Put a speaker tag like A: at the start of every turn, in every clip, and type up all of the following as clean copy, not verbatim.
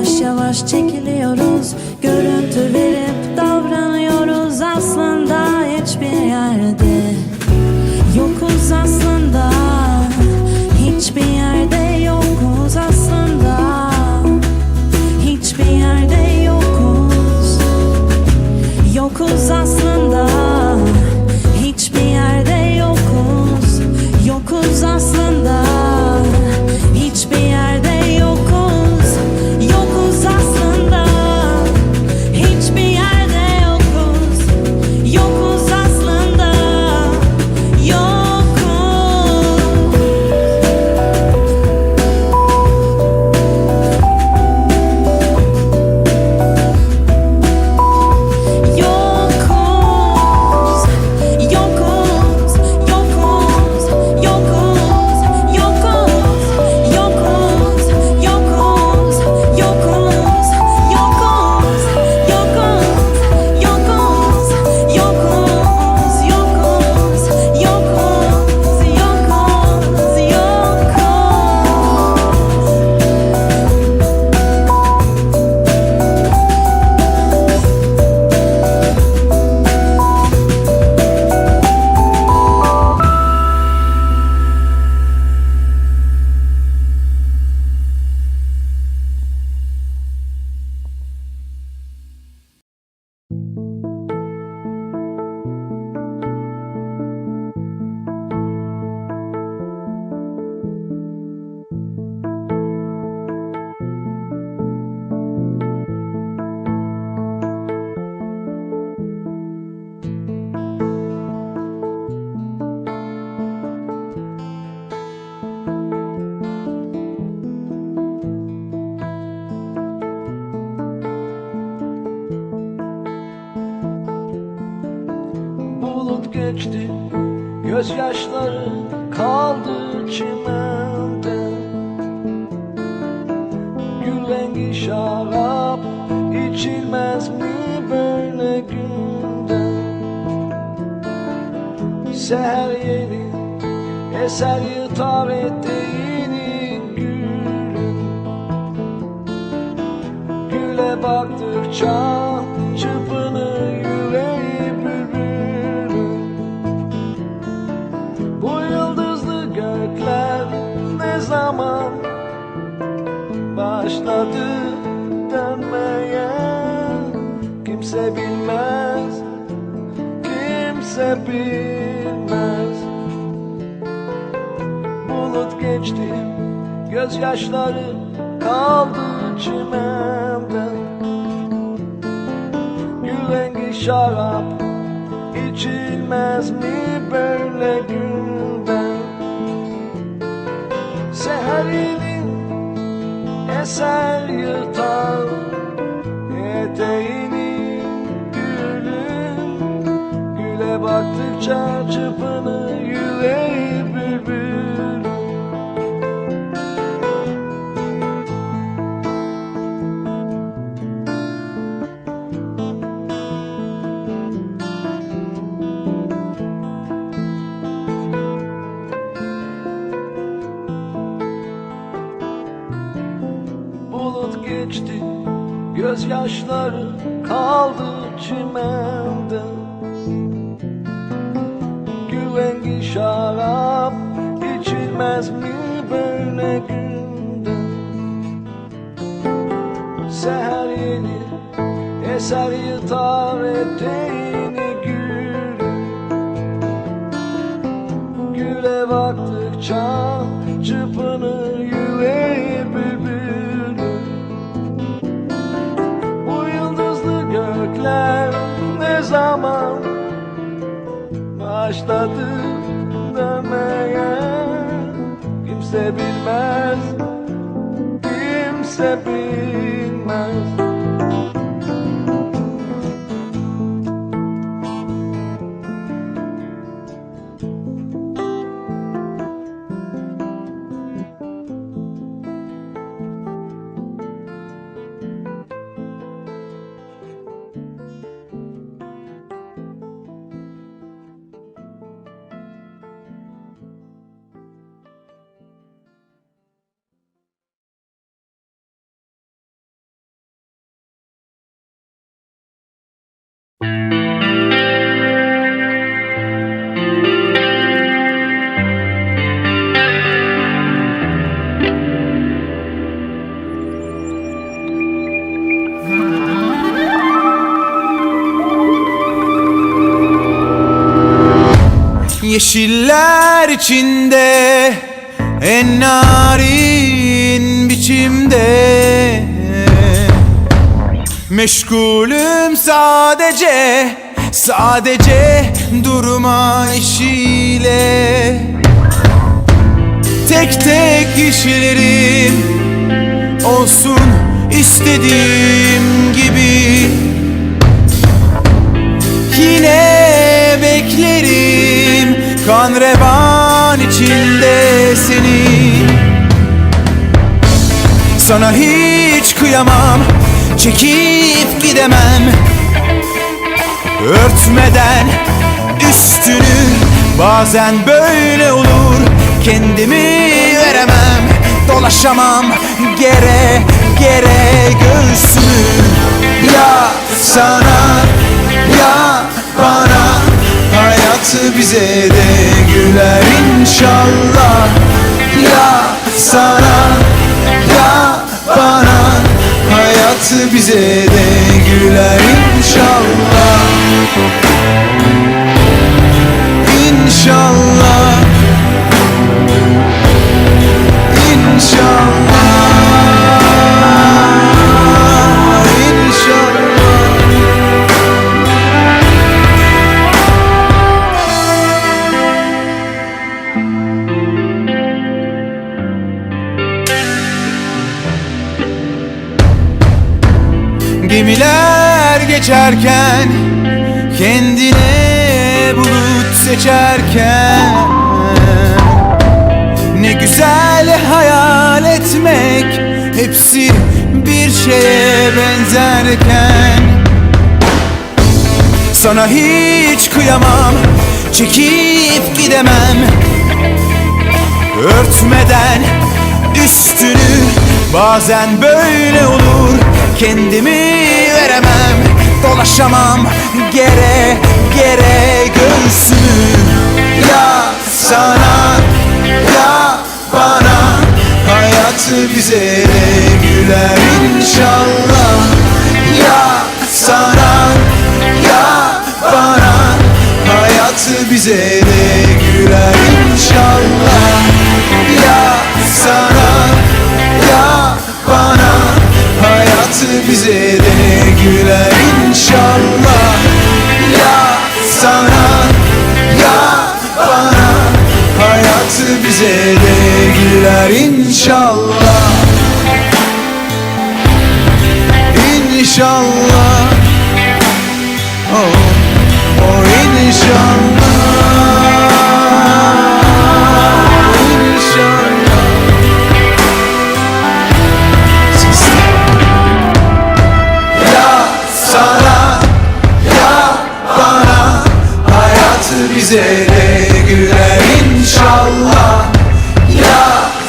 A: Yavaş yavaş çekiliyoruz, görüntü verip davranıyoruz. Aslında hiçbir yerde yokuz aslında. Hiçbir yerde yokuz aslında. Hiçbir yerde yokuz. Yokuz aslında. Hiçbir yerde yokuz. Yokuz aslında. Hiçbir yerde yokuz. Yokuz aslında. Hiçbir yerde yokuz. Yokuz aslında. Yokuz.
B: Bulut geçti, gözyaşları kaldı çimende. Gül rengi şarap içilmez mi böyle günde? Seher yeni eser yırtar eteğini gülün. Güle baktıkça çırpınır yüreği bülbülün. Bu yıldızlı gökler ne zaman başladı dönmeye? Kimse bilmez, kimse bilmez. Bulut geçti, gözyaşları kaldı çimende. Gül rengi şarap içilmez mi böyle günde? Seherinin eser yırtar eteğini gülün. Güle baktıkça çırpınır yüreği bülbülün. Bulut geçti, gözyaşları kaldı çimende. Gül rengi şarap içilmez mi böyle günde? Seher yeni eser yırtar eteğini gülün. Güle baktıkça çırpınır yüreği bülbülün. Bu yıldızlı gökler ne zaman başladı dönmeye? Kimse bilmez, kimse bilmez.
C: Yeşiller içinde en narin biçimde meşgulüm sadece durma işiyle. Tek tek işlerim olsun istediğim gibi. Yine beklerim kan revan içinde seni. Sana hiç kıyamam, çekip gidemem örtmeden üstünü. Bazen böyle olur, kendimi veremem, dolaşamam gere göğsümü. Ya sana ya bana, hayatı bize de güler inşallah. Ya sana ya bana, hayatı bize de güler inşallah. İnşallah, inşallah, inşallah. Gemiler geçerken, kendine bulut seçerken, ne güzel hayal etmek, hepsi bir şeye benzerken. Sana hiç kıyamam, çekip gidemem örtmeden üstünü. Bazen böyle olur, kendimi veremem, dolaşamam gere göğsümü. Ya sana ya bana, hayatı bize de güler inşallah. Ya sana ya bana, hayatı bize de güler inşallah. Ya sana ya bana, hayatı bize de güler inşallah. Ya sana ya bana, hayatı bize de güler inşallah. İnşallah, oh inşallah, inşallah. Ya sana ya bana, hayatı bize de güler inşallah. Ya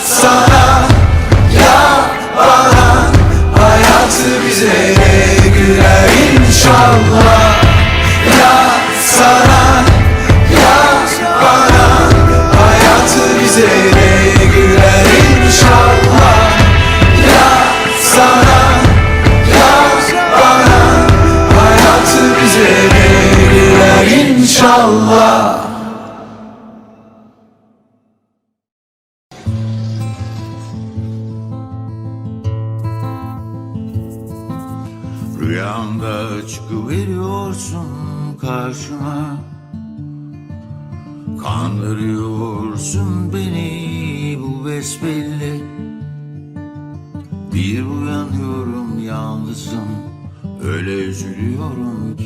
C: sana ya bana, hayatı bize de güler inşallah. Ya sana ya bana, hayatı bize de güler inşallah. Ya sana ya bana, hayatı bize de güler inşallah.
D: Rüyamda çıkıveriyorsun karşıma, kandırıyorsun beni bu besbelli. Bir uyanıyorum yalnızım, öyle üzülüyorum